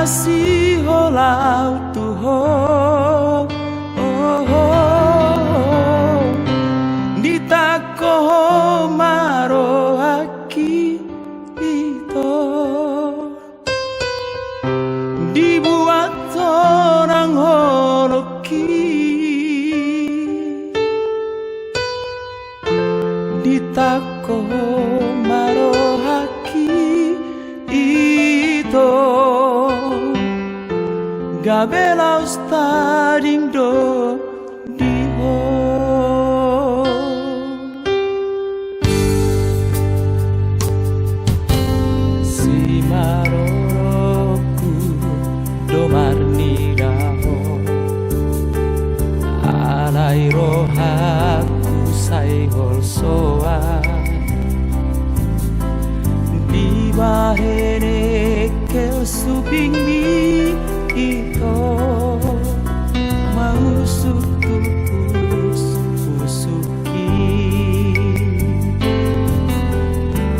masih holau tuho ditako maro aki itu dibuat orang holoki ditako maro aki itu gabela ustading do diho si maroroku domar niraho alai rohaku saigol soa di bahene kel subing mi ito mausuk tupus usuki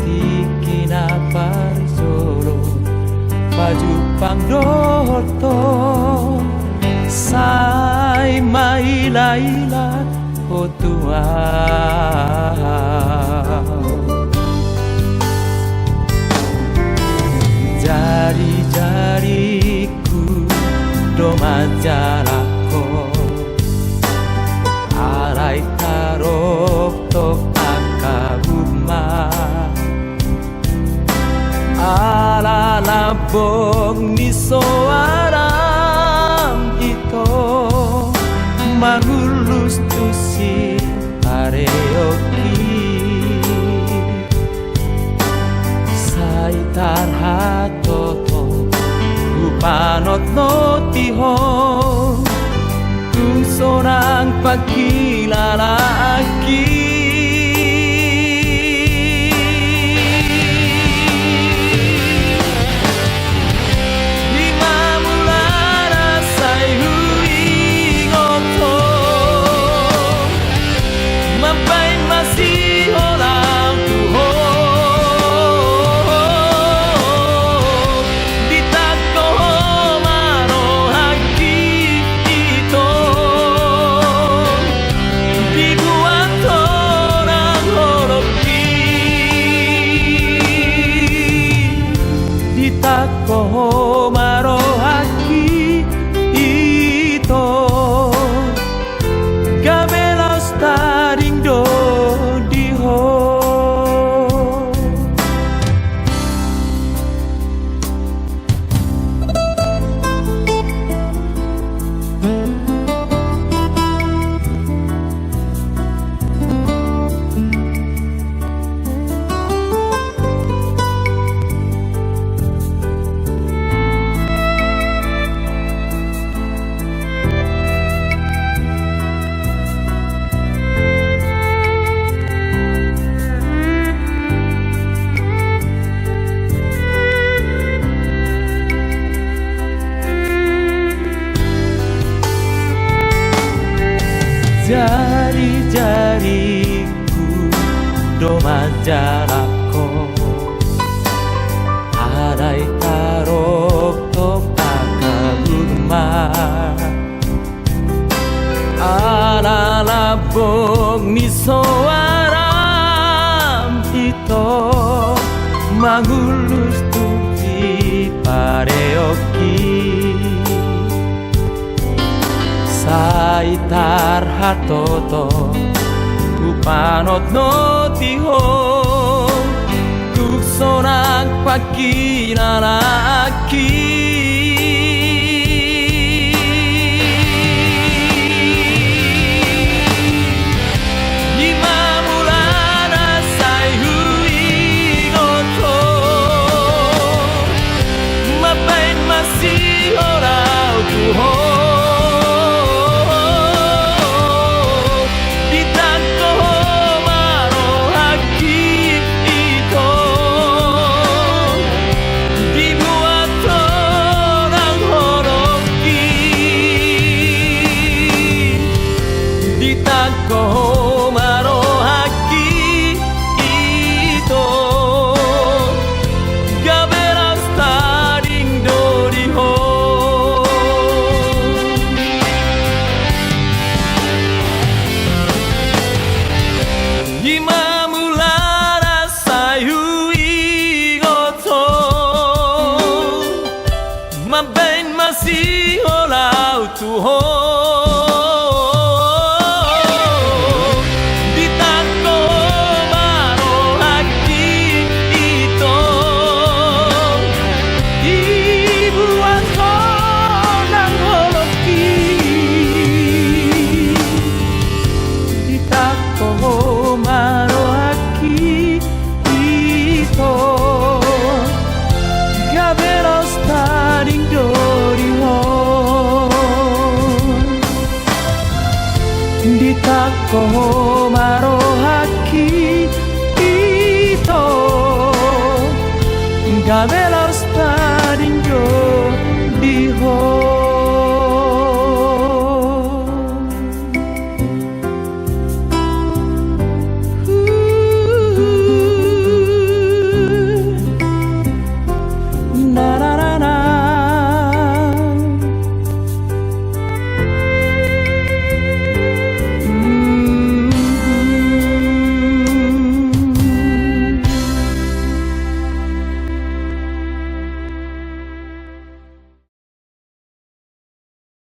tikina parjoro baju pangdoto sai maila-ila otua jari-jariku domajalako arai tarok tok akaguma ala labong ni soaram ito mangulus tusi areoki saitar hatoto panot no tiho kung seorang pakilalaki lima bulan asai hui ngoto mampai masih orang tuho ditako maro haki ito gabela staring do diho jari-jariku domajalako arai tarok tok akaguma ala labong ni soaram ito mangulus tuji pareoki saitar hatoto upanot no tiho kuk seorang pakilalaki lima bulan asai hui ngoto mapain masih orang tuho ditako maro haki ito gabela staring do diho Tuhan di tako marohaki ito ibuan ko ng holoki di tako marohaki ito gaberos taring di tako marohaki ito gabelos taring dihon.